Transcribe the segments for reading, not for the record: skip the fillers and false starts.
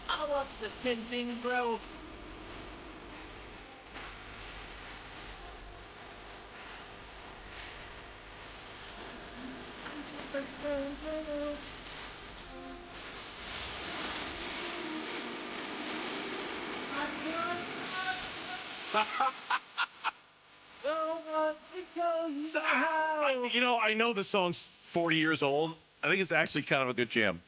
I want the tinting bro. I know the song's 40 years old. I think it's actually kind of a good jam.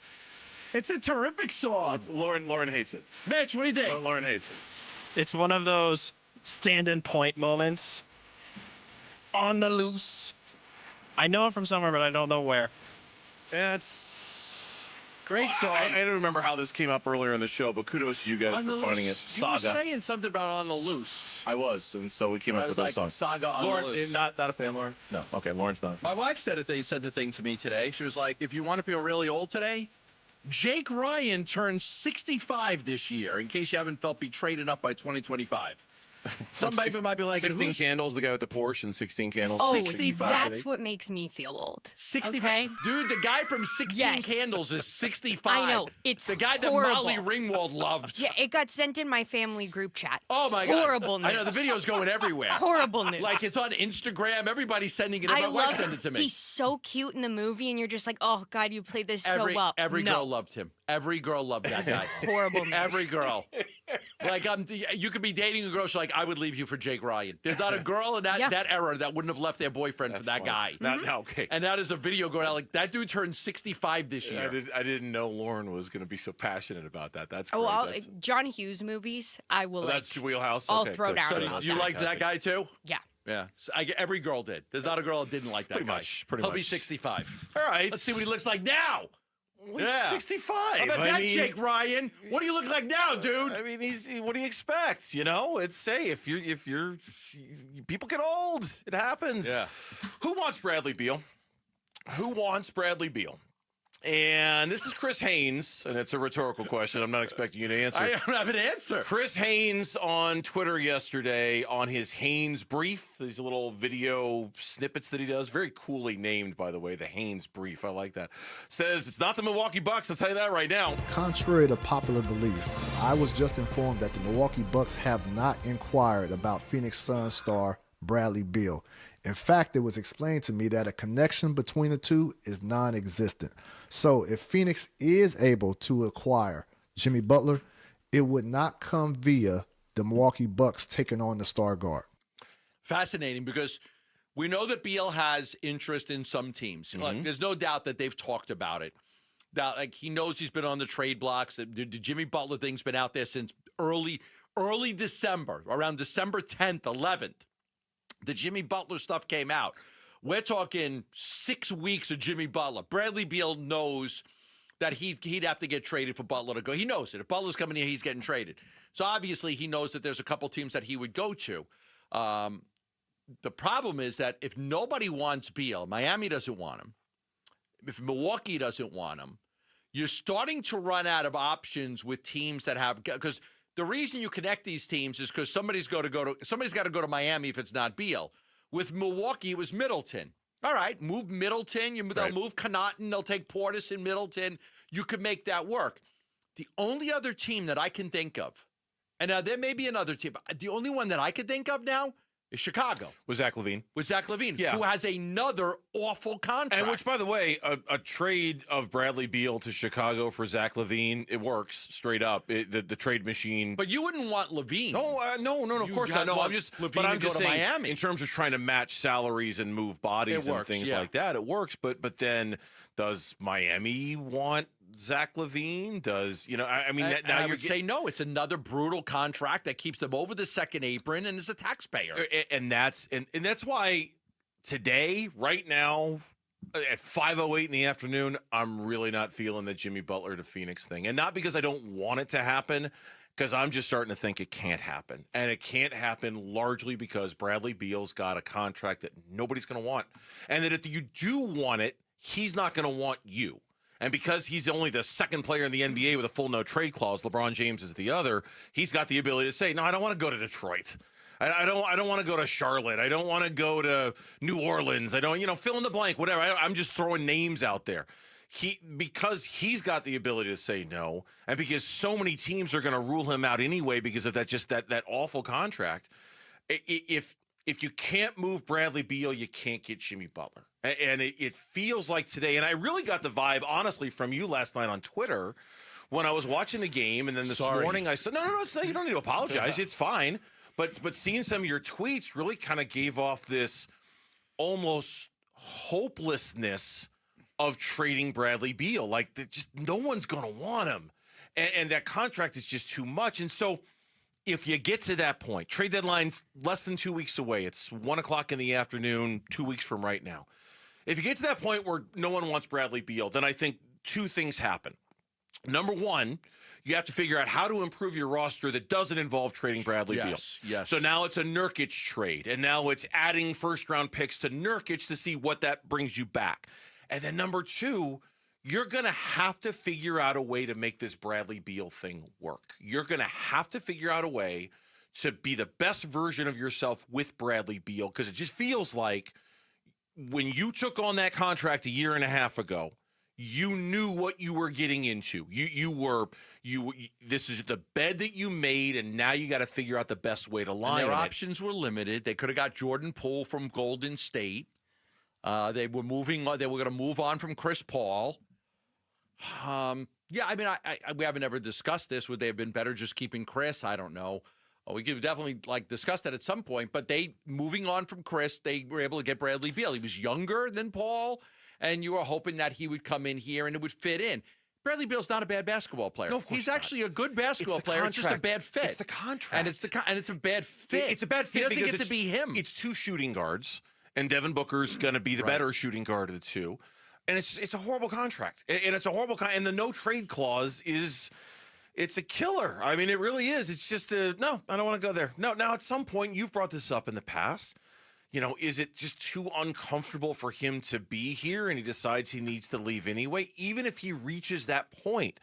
It's a terrific song. Lauren hates it. Mitch, what do you think? Lauren hates it. It's one of those stand-in point moments. On the loose. I know it from somewhere, but I don't know where. It's Great song. I don't remember how this came up earlier in the show, but kudos to you guys for finding it. You were Saga. saying something about On the Loose. I was, and so we came I up was with like, this song. Saga On the Lauren, Loose. not a fan, Lauren? No. Okay, Lauren's not a fan. My wife said the thing to me today. She was like, if you want to feel really old today, Jake Ryan turns 65 this year, in case you haven't felt betrayed enough by 2025. Some people might be like, 16 Candles, the guy with the Porsche and 16 Candles. Oh, 65. that's what makes me feel old. 65. Okay? Dude, the guy from 16 Yes. Candles is 65. I know. It's the guy horrible. that Molly Ringwald loved. Yeah, it got sent in my family group chat. Oh my God. Horrible news. I know the video's going everywhere. Horrible news. Like it's on Instagram. Everybody's sending it. My wife sent it to me. He's so cute in the movie, and you're just like, oh God, you played this so well. Every No. girl loved him. Every girl loved that guy. Horrible news. Every girl. Like you could be dating a girl. She's like, I would leave you for Jake Ryan. There's not a girl in that era that wouldn't have left their boyfriend for that guy. Okay. And that is a video going out like that dude turned 65 this year. I didn't know Lauren was going to be so passionate about that. That's great. Oh, John Hughes movies, I will. That's your wheelhouse. I'll Okay, throw good. down So about you that. liked that guy too? Yeah. Yeah. So every girl did. There's not a girl that didn't like that Pretty guy. much, pretty He'll be much. 65. All right. Let's see what he looks like now. Well, he's 65. How about that, Jake Ryan? What do you look like now, dude? I mean, what do you expect? You know, it's if you're people get old. It happens. Yeah. Who wants Bradley Beal? Who wants Bradley Beal? And this is Chris Haynes, and it's a rhetorical question. I'm not expecting you to answer. I don't have an answer. Chris Haynes on Twitter yesterday on his Haynes Brief, these little video snippets that he does, very coolly named, by the way, the Haynes Brief. I like that. Says it's not the Milwaukee Bucks. I'll tell you that right now. Contrary to popular belief, I was just informed that the Milwaukee Bucks have not inquired about Phoenix Suns star Bradley Beal. In fact, it was explained to me that a connection between the two is non-existent. So if Phoenix is able to acquire Jimmy Butler, it would not come via the Milwaukee Bucks taking on the star guard. Fascinating, because we know that Beal has interest in some teams. Like, there's no doubt that they've talked about it. That like he knows he's been on the trade blocks. The Jimmy Butler thing's been out there since early December, around December 10th, 11th. The Jimmy Butler stuff came out. We're talking 6 weeks of Jimmy Butler. Bradley Beal knows that he'd have to get traded for Butler to go. He knows it. If Butler's coming here, he's getting traded. So obviously he knows that there's a couple teams that he would go to. The problem is that if nobody wants Beal, Miami doesn't want him. If Milwaukee doesn't want him, you're starting to run out of options with teams that have, because the reason you connect these teams is because somebody's got to go to Miami if it's not Beal. With Milwaukee, it was Middleton. All right, move Middleton. They'll move Connaughton. They'll take Portis in Middleton. You could make that work. The only other team that I can think of, and now there may be another team, but the only one that I could think of now is Chicago. With Zach LaVine. Yeah. Who has another awful contract. And which, by the way, a trade of Bradley Beal to Chicago for Zach LaVine, it works straight up. The trade machine. But you wouldn't want LaVine. No, of course not. No, I'm just saying, Miami. in terms of trying to match salaries and move bodies and things like that, it works. But then, does Miami want Zach LaVine? Does I mean, now I would say no. It's another brutal contract that keeps them over the second apron and is a taxpayer. And that's why today, right now, at 5:08 in the afternoon, I'm really not feeling the Jimmy Butler to Phoenix thing, and not because I don't want it to happen. Because I'm just starting to think it can't happen. And it can't happen largely because Bradley Beal's got a contract that nobody's going to want. And that if you do want it, he's not going to want you. And because he's only the second player in the NBA with a full no trade clause, LeBron James is the other, he's got the ability to say, no, I don't want to go to Detroit. I don't want to go to Charlotte. I don't want to go to New Orleans. I don't, fill in the blank, whatever. I'm just throwing names out there. because he's got the ability to say no, and because so many teams are going to rule him out anyway because of that awful contract. If you can't move Bradley Beal, you can't get Jimmy Butler. And it feels like today, and I really got the vibe, honestly, from you last night on Twitter when I was watching the game, and then this morning I said, no, you don't need to apologize. It's fine. But seeing some of your tweets really kind of gave off this almost hopelessness of trading Bradley Beal. Like, just no one's going to want him. And that contract is just too much. And so if you get to that point, trade deadline's less than 2 weeks away. It's 1:00 in the afternoon, 2 weeks from right now. If you get to that point where no one wants Bradley Beal, then I think two things happen. Number one, you have to figure out how to improve your roster that doesn't involve trading Bradley Beal. Yes. So now it's a Nurkic trade, and now it's adding first-round picks to Nurkic to see what that brings you back. And then number two, you're going to have to figure out a way to make this Bradley Beal thing work. You're going to have to figure out a way to be the best version of yourself with Bradley Beal, because it just feels like when you took on that contract a year and a half ago, you knew what you were getting into. This is the bed that you made, and now you got to figure out the best way to line it. Their options were limited. They could have got Jordan Poole from Golden State. They were moving on. They were going to move on from Chris Paul. Yeah, I mean, we haven't ever discussed this. Would they have been better just keeping Chris? I don't know. We could definitely discuss that at some point. But moving on from Chris, they were able to get Bradley Beal. He was younger than Paul, and you were hoping that he would come in here and it would fit in. Bradley Beal's not a bad basketball player. No, of course He's not. actually a good basketball player. It's just a bad fit. It's the contract. And it's a bad fit. It's a bad fit. He doesn't get to be him. It's two shooting guards, and Devin Booker's going to be the better shooting guard of the two. And it's a horrible contract. And it's a horrible and the no trade clause it's a killer. I mean, it really is. It's just no, I don't want to go there. No, now at some point, you've brought this up in the past. You know, is it just too uncomfortable for him to be here and he decides he needs to leave anyway? Even if he reaches that point,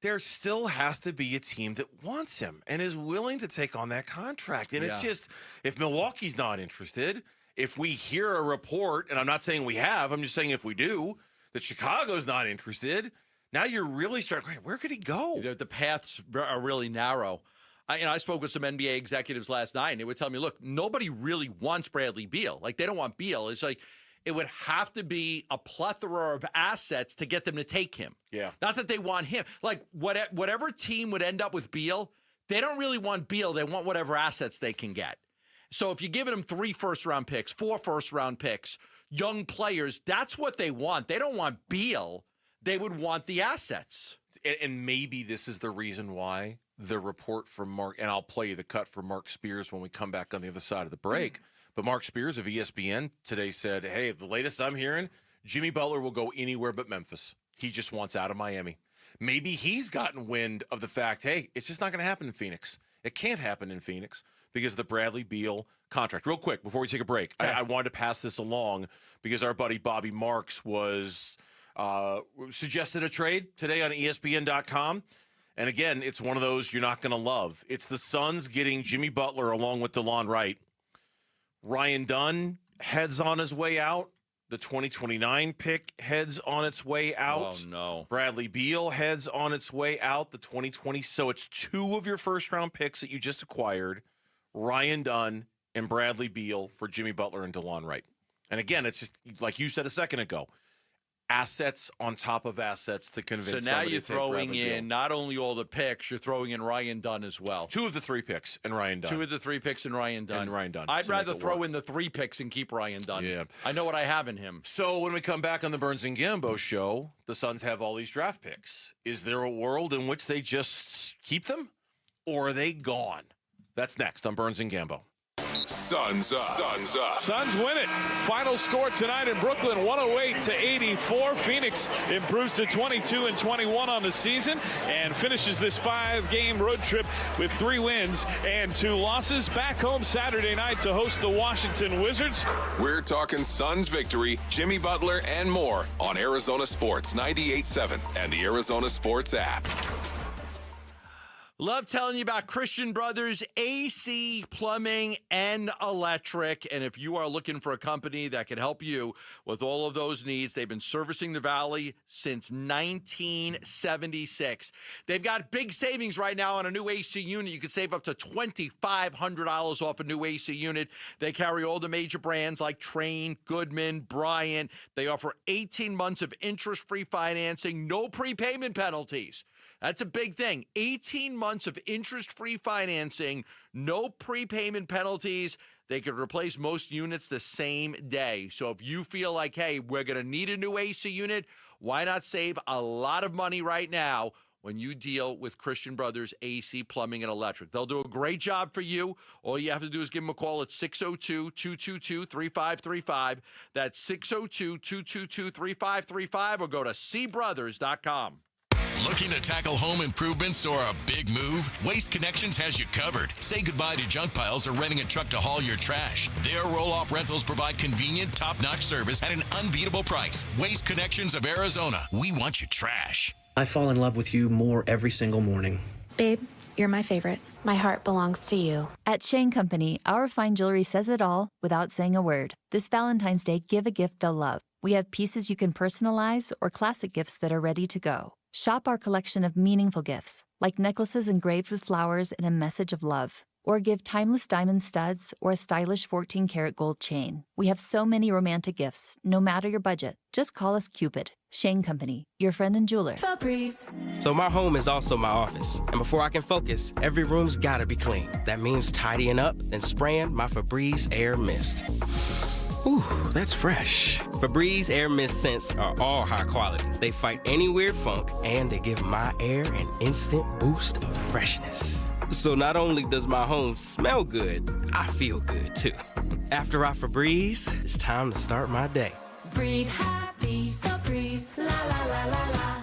there still has to be a team that wants him and is willing to take on that contract. And it's just, if Milwaukee's not interested, if we hear a report, and I'm not saying we have, I'm just saying if we do, that Chicago's not interested, now you're really starting, where could he go? The paths are really narrow. I spoke with some NBA executives last night, and they would tell me, look, nobody really wants Bradley Beal. Like, they don't want Beal. It's like it would have to be a plethora of assets to get them to take him. Yeah. Not that they want him. Like, whatever team would end up with Beal, they don't really want Beal. They want whatever assets they can get. So if you're giving them 3 first-round picks, 4 first-round picks, young players, that's what they want. They don't want Beal. They would want the assets. And maybe this is the reason why the report from Mark, and I'll play you the cut from Mark Spears when we come back on the other side of the break. But Mark Spears of ESPN today said, hey, the latest I'm hearing, Jimmy Butler will go anywhere but Memphis. He just wants out of Miami. Maybe he's gotten wind of the fact, hey, it's just not going to happen in Phoenix. It can't happen in Phoenix because of the Bradley Beal contract. Real quick, before we take a break, I wanted to pass this along because our buddy Bobby Marks was suggested a trade today on ESPN.com. And again, it's one of those you're not going to love. It's the Suns getting Jimmy Butler along with DeLon Wright. Ryan Dunn heads on his way out. The 2029 pick heads on its way out. Oh, no. Bradley Beal heads on its way out. The 2020. So it's 2 of your first-round picks that you just acquired, Ryan Dunn and Bradley Beal for Jimmy Butler and DeLon Wright. And again, it's just like you said a second ago, assets on top of assets to convince. So now you're to take throwing Bradley in Beal. not only all the picks, you're throwing in Ryan Dunn as well. 2 of the 3 picks and Ryan Dunn. 2 of the 3 picks and Ryan Dunn. I'd to rather make it throw work. in the 3 picks and keep Ryan Dunn. Yeah. I know what I have in him. So when we come back on the Burns and Gambo show, the Suns have all these draft picks. Is there a world in which they just keep them, or are they gone? That's next on Burns and Gambo. Suns up. Suns up. Suns win it. Final score tonight in Brooklyn, 108-84. Phoenix improves to 22-21 on the season and finishes this 5-game road trip with 3 wins and 2 losses. Back home Saturday night to host the Washington Wizards. We're talking Suns victory, Jimmy Butler, and more on Arizona Sports 98.7 and the Arizona Sports app. Love telling you about Christian Brothers AC, Plumbing, and Electric. And if you are looking for a company that can help you with all of those needs, they've been servicing the Valley since 1976. They've got big savings right now on a new AC unit. You can save up to $2,500 off a new AC unit. They carry all the major brands like Trane, Goodman, Bryant. They offer 18 months of interest-free financing, no prepayment penalties. That's a big thing. 18 months of interest-free financing, no prepayment penalties. They could replace most units the same day. So if you feel like, hey, we're going to need a new AC unit, why not save a lot of money right now when you deal with Christian Brothers AC, Plumbing, and Electric? They'll do a great job for you. All you have to do is give them a call at 602-222-3535. That's 602-222-3535, or go to cbrothers.com. Looking to tackle home improvements or a big move? Waste Connections has you covered. Say goodbye to junk piles or renting a truck to haul your trash. Their roll-off rentals provide convenient, top-notch service at an unbeatable price. Waste Connections of Arizona. We want your trash. I fall in love with you more every single morning. Babe, you're my favorite. My heart belongs to you. At Shane Company, our fine jewelry says it all without saying a word. This Valentine's Day, give a gift they'll love. We have pieces you can personalize or classic gifts that are ready to go. Shop our collection of meaningful gifts, like necklaces engraved with flowers and a message of love. Or give timeless diamond studs or a stylish 14-karat gold chain. We have so many romantic gifts, no matter your budget. Just call us Cupid. Shane Company, your friend and jeweler. Febreze. So my home is also my office. And before I can focus, every room's gotta be clean. That means tidying up, then spraying my Febreze Air Mist. Ooh, that's fresh. Febreze Air Mist scents are all high quality. They fight any weird funk, and they give my air an instant boost of freshness. So not only does my home smell good, I feel good too. After I Febreze, it's time to start my day. Breathe happy, Febreze, la la la la la.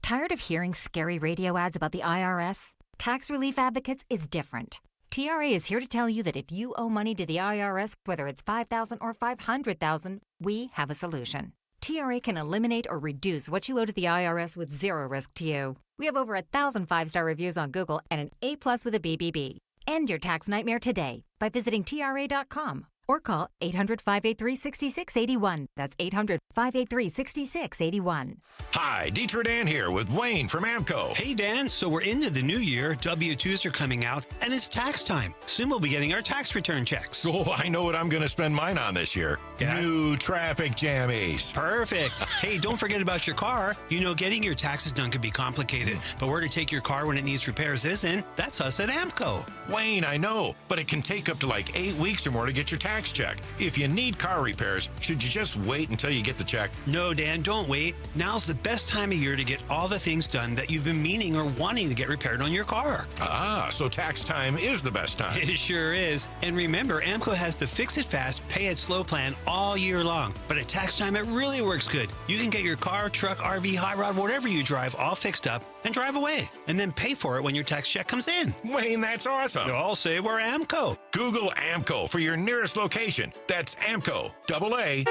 Tired of hearing scary radio ads about the IRS? Tax Relief Advocates is different. TRA is here to tell you that if you owe money to the IRS, whether it's $5,000 or $500,000, we have a solution. TRA can eliminate or reduce what you owe to the IRS with zero risk to you. We have over 1,000 5-star reviews on Google and an A+ with a BBB. End your tax nightmare today by visiting TRA.com or call 800-583-6681. That's 800-583-6681. Hi, Dieter Dan here with Wayne from AMCO. Hey, Dan. So we're into the new year. W-2s are coming out, and it's tax time. Soon we'll be getting our tax return checks. Oh, I know what I'm going to spend mine on this year. Yeah? New traffic jammies. Perfect. Hey, don't forget about your car. You know, getting your taxes done can be complicated, but where to take your car when it needs repairs isn't. That's us at AMCO. Wayne, I know, but it can take up to like 8 weeks or more to get your tax check. If you need car repairs, should you just wait until you get the check? No, Dan, don't wait. Now's the best time of year to get all the things done that you've been meaning or wanting to get repaired on your car. Ah, so tax time is the best time. It sure is. And remember, AMCO has the Fix It Fast, Pay It Slow plan all year long. But at tax time, it really works good. You can get your car, truck, RV, hot rod, whatever you drive, all fixed up and drive away. And then pay for it when your tax check comes in. Wayne, that's awesome. I'll say we're AMCO. Google AMCO for your nearest location. That's AMCO, AA,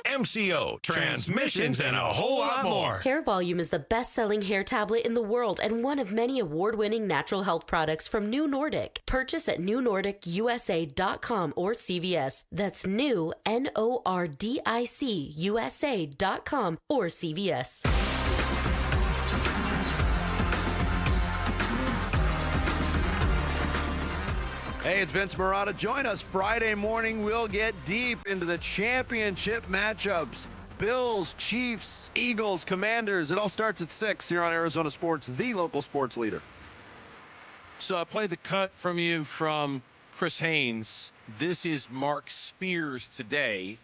MCO, transmissions, and a whole lot more. Hair Volume is the best-selling hair tablet in the world and one of many award-winning natural health products from New Nordic. Purchase at newnordicusa.com or CVS. That's new, NORDIC, USA.com or CVS. Hey, it's Vince Marotta. Join us Friday morning. We'll get deep into the championship matchups. Bills, Chiefs, Eagles, Commanders. It all starts at 6 here on Arizona Sports, the local sports leader. So I played the cut from you from Chris Haynes. This is Mark Spears today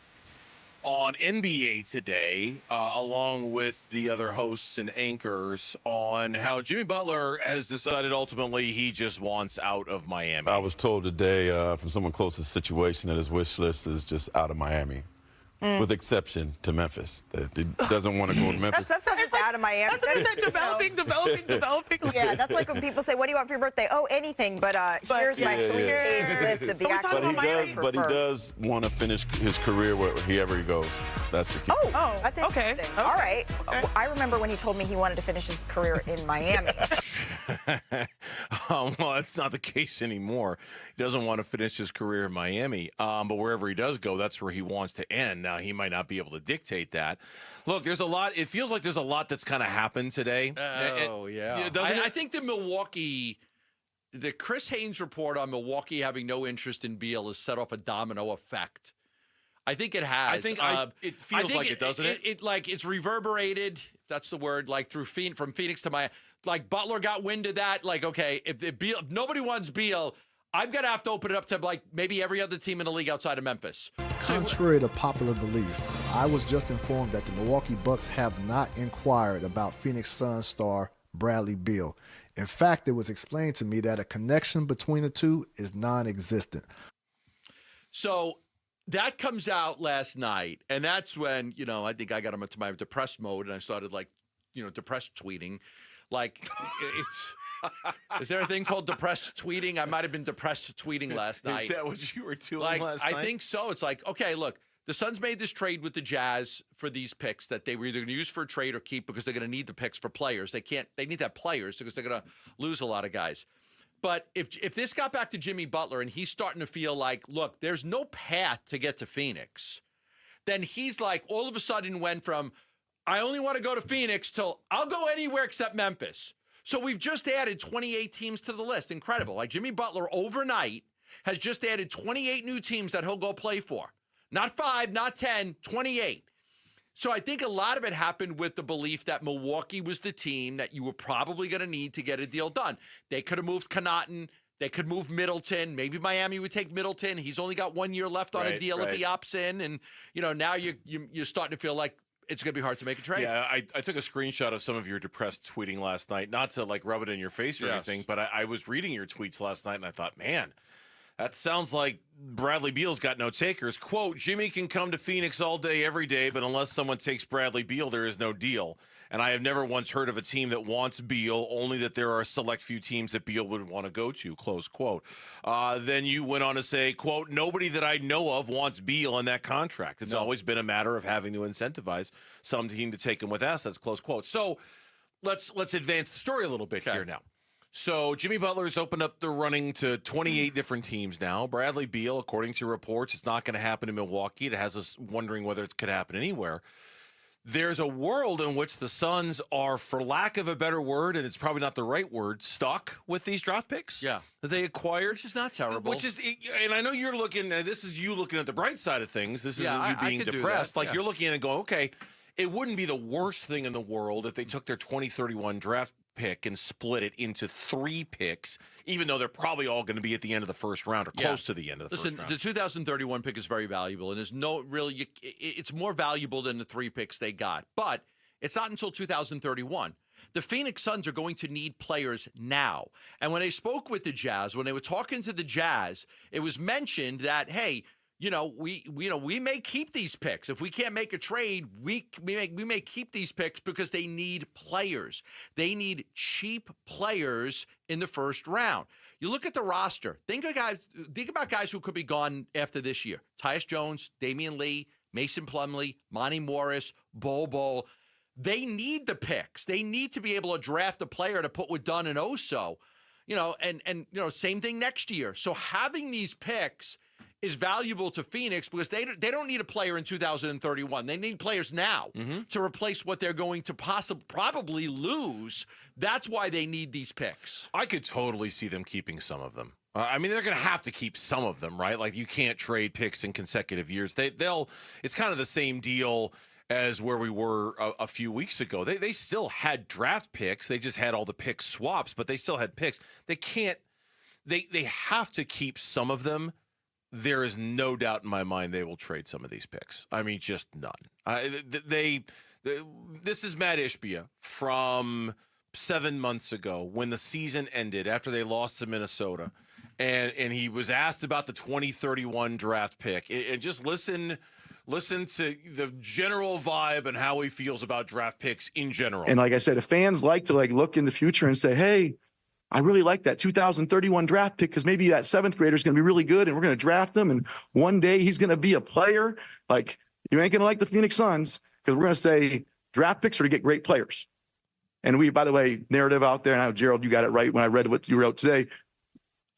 on NBA Today, along with the other hosts and anchors, on how Jimmy Butler has decided ultimately he just wants out of Miami. I was told today from someone close to the situation that his wish list is just out of Miami. with exception to Memphis. That he doesn't want to go to Memphis. That's not just out of Miami. That's developing. Yeah, that's like when people say, "What do you want for your birthday?" Oh, anything. But here's my three-page list of the actual. But he does want to finish his career wherever he goes. That's the key. Oh, that's interesting. Okay. All right. I remember when he told me he wanted to finish his career in Miami. Well, that's not the case anymore. He doesn't want to finish his career in Miami, but wherever he does go, that's where he wants to end. Now, he might not be able to dictate that. Look, there's a lot. It feels like there's a lot that's kind of happened today. Oh, yeah. I think the Chris Haynes report on Milwaukee having no interest in Beal has set off a domino effect. I think it has. I think it feels like it, doesn't it? It's reverberated, if that's the word, like from Phoenix to Miami. Like Butler got wind of that. Like, okay, if nobody wants Beal, I'm going to have to open it up to like maybe every other team in the league outside of Memphis. Contrary to popular belief, I was just informed that the Milwaukee Bucks have not inquired about Phoenix Suns star Bradley Beal. In fact, it was explained to me that a connection between the two is non-existent. So that comes out last night, and that's when, I think I got into my depressed mode, and I started depressed tweeting. Like, is there a thing called depressed tweeting? I might have been depressed tweeting last night. Is that what you were doing last night? I think so. It's like, okay, look, the Suns made this trade with the Jazz for these picks that they were either going to use for a trade or keep because they're going to need the picks for players. They need to have players because they're going to lose a lot of guys. But if this got back to Jimmy Butler and he's starting to feel like, look, there's no path to get to Phoenix, then he's like all of a sudden went from, I only want to go to Phoenix till I'll go anywhere except Memphis. So we've just added 28 teams to the list. Incredible. Like Jimmy Butler overnight has just added 28 new teams that he'll go play for. Not 5, not 10, 28. So I think a lot of it happened with the belief that Milwaukee was the team that you were probably going to need to get a deal done. They could have moved Connaughton. They could move Middleton. Maybe Miami would take Middleton. He's only got 1 year left on a deal if he opts in. And, now you're starting to feel like it's going to be hard to make a trade. Yeah, I took a screenshot of some of your depressed tweeting last night, not to rub it in your face or anything, but I was reading your tweets last night and I thought, man, that sounds like Bradley Beal's got no takers. Quote, Jimmy can come to Phoenix all day, every day, but unless someone takes Bradley Beal, there is no deal. And I have never once heard of a team that wants Beal, only that there are a select few teams that Beal would want to go to, close quote. Then you went on to say, quote, nobody that I know of wants Beal in that contract. It's always been a matter of having to incentivize some team to take him with assets, close quote. So let's advance the story a little bit here now. So Jimmy Butler's opened up the running to 28 different teams now. Bradley Beal, according to reports, it's not going to happen in Milwaukee. It has us wondering whether it could happen anywhere. There's a world in which the Suns are, for lack of a better word, and it's probably not the right word, stuck with these draft picks that they acquired. Which is not terrible. And I know you're looking, this is you looking at the bright side of things. This isn't you being depressed. Like you're looking at it and going, okay, it wouldn't be the worst thing in the world if they took their 2031 draft pick and split it into 3 picks, even though they're probably all going to be at the end of the first round or close to the end of the first round. The 2031 pick is very valuable, and there's no really, it's more valuable than the 3 picks they got, but it's not until 2031. The Phoenix Suns are going to need players now. And when they spoke with the Jazz, when they were talking to the Jazz, it was mentioned that, hey, we may keep these picks. If we can't make a trade, we may keep these picks because they need players. They need cheap players in the first round. You look at the roster. Think about guys who could be gone after this year. Tyus Jones, Damian Lee, Mason Plumlee, Monty Morris, Bol. They need the picks. They need to be able to draft a player to put with Dunn and Oso. Same thing next year. So having these picks is valuable to Phoenix because they don't need a player in 2031. They need players now to replace what they're going to probably lose. That's why they need these picks. I could totally see them keeping some of them. They're going to have to keep some of them, right? Like you can't trade picks in consecutive years. It's kind of the same deal as where we were a few weeks ago. They still had draft picks. They just had all the pick swaps, but they still had picks. They have to keep some of them. There is no doubt in my mind they will trade some of these picks. I mean, just none. This is Matt Ishbia from 7 months ago when the season ended after they lost to Minnesota. And he was asked about the 2031 draft pick. And just listen Listen to the general vibe and how he feels about draft picks in general. And like I said, if fans like to look in the future and say, hey, I really like that 2031 draft pick because maybe that 7th grader is going to be really good and we're going to draft him and one day he's going to be a player. Like, you ain't going to like the Phoenix Suns because we're going to say draft picks are to get great players. And we, by the way, narrative out there, and I know, Gerald, you got it right when I read what you wrote today.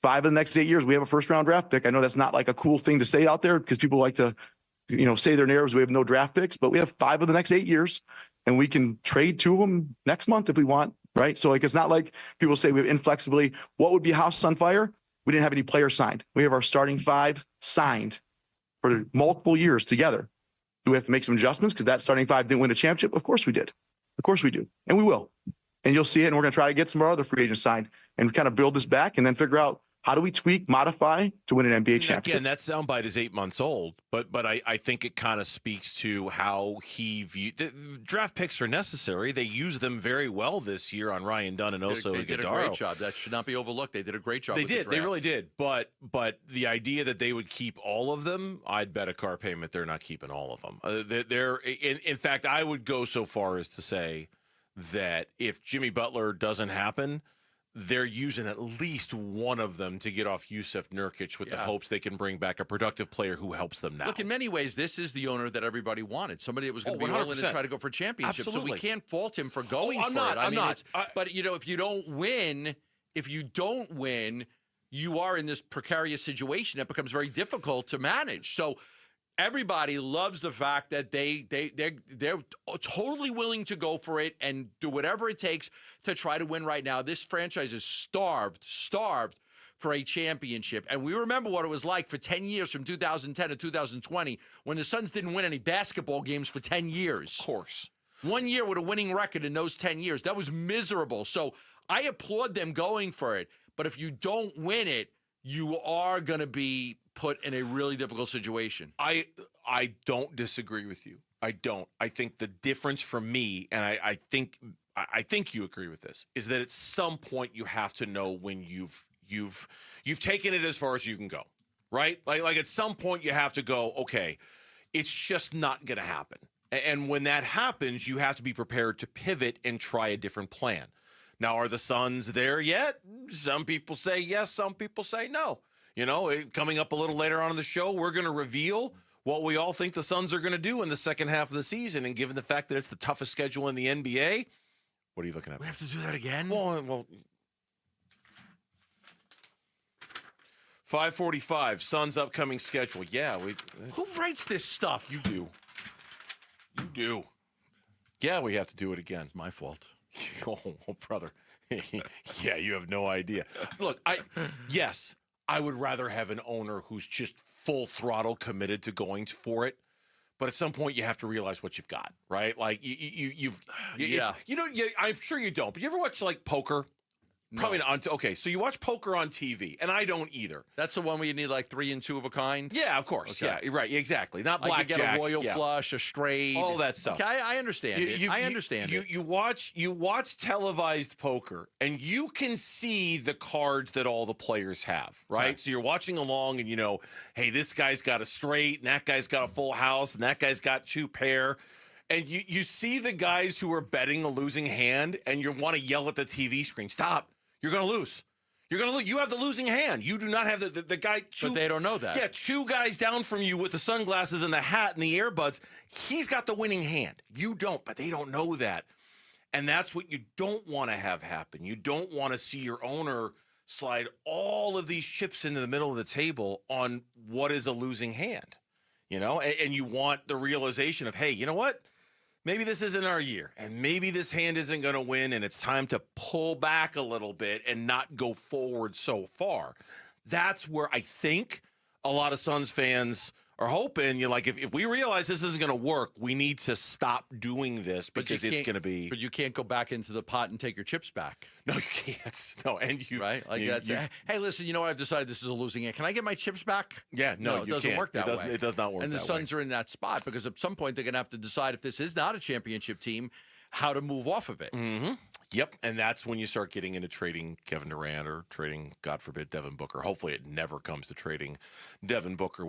5 of the next 8 years, we have a first-round draft pick. I know that's not like a cool thing to say out there because people like to, say their narratives. We have no draft picks, but we have 5 of the next 8 years, and we can trade 2 of them next month if we want. Right. So it's not like people say we have inflexibly. What would be a house on fire? We didn't have any players signed. We have our starting 5 signed for multiple years together. Do we have to make some adjustments because that starting 5 didn't win a championship? Of course we did. Of course we do. And we will. And you'll see it. And we're going to try to get some of our other free agents signed and kind of build this back and then figure out how do we tweak, modify to win an NBA championship. Again, that soundbite is 8 months old, but I think it kind of speaks to how he viewed the draft picks are necessary. They used them very well this year on Ryan Dunn and also They did a great job. That should not be overlooked. They did a great job. They with did. The draft. They really did. But the idea that they would keep all of them, I'd bet a car payment they're not keeping all of them. In fact, I would go so far as to say that if Jimmy Butler doesn't happen, they're using at least one of them to get off Yusuf Nurkic with the hopes they can bring back a productive player who helps them now. Look, in many ways, this is the owner that everybody wanted. Somebody that was going to be all in and try to go for a championship. Absolutely. So we can't fault him for going for not, it. I'm not. But, if you don't win, you are in this precarious situation that becomes very difficult to manage. So everybody loves the fact that they're totally willing to go for it and do whatever it takes to try to win right now. This franchise is starved for a championship. And we remember what it was like for 10 years from 2010 to 2020 when the Suns didn't win any basketball games for 10 years. Of course. 1 year with a winning record in those 10 years. That was miserable. So I applaud them going for it. But if you don't win it, you are going to be put in a really difficult situation. I don't disagree with you. I don't. I think the difference for me, and I think you agree with this, is that at some point you have to know when you've taken it as far as you can go, right? Like at some point you have to go, okay, it's just not going to happen. And when that happens, you have to be prepared to pivot and try a different plan. Now, are the Suns there yet? Some people say yes, some people say no. Coming up a little later on in the show, we're going to reveal what we all think the Suns are going to do in the second half of the season. And given the fact that it's the toughest schedule in the NBA, what are you looking at? We have to do that again? Well 5:45, Suns' upcoming schedule. Yeah. Who writes this stuff? You do. You do. Yeah, we have to do it again. It's my fault. Oh, brother. Yeah, you have no idea. Look, I would rather have an owner who's just full throttle committed to going for it. But at some point, you have to realize what you've got, right? Like, I'm sure you don't. But you ever watch, poker? Probably not. Okay, so you watch poker on TV, and I don't either. That's the one where you need 3 and 2 of a kind? Yeah, of course. Okay. Yeah, right, exactly. Not blackjack. You get a royal flush, a straight. All that stuff. Okay, I understand it. I understand it. You watch televised poker, and you can see the cards that all the players have, right? Okay. So you're watching along, and hey, this guy's got a straight, and that guy's got a full house, and that guy's got 2 pair. And you see the guys who are betting a losing hand, and you want to yell at the TV screen, stop. You're going to lose. You're going to lose. You have the losing hand. You do not have the guy. But they don't know that. Yeah, 2 guys down from you with the sunglasses and the hat and the earbuds. He's got the winning hand. You don't, but they don't know that. And that's what you don't want to have happen. You don't want to see your owner slide all of these chips into the middle of the table on what is a losing hand. And you want the realization of, hey, you know what? Maybe this isn't our year, and maybe this hand isn't going to win, and it's time to pull back a little bit and not go forward so far. That's where I think a lot of Suns fans are hoping. If we realize this isn't going to work, we need to stop doing this because it's going to be. But you can't go back into the pot and take your chips back. No, you can't. No, and you right? Hey, listen, you know what? I've decided this is a losing hand. Can I get my chips back? Yeah, no, it doesn't work that way. It does not work. And the Suns are in that spot because at some point they're going to have to decide if this is not a championship team, how to move off of it. Mm-hmm. Yep, and that's when you start getting into trading Kevin Durant or trading, God forbid, Devin Booker. Hopefully, it never comes to trading Devin Booker.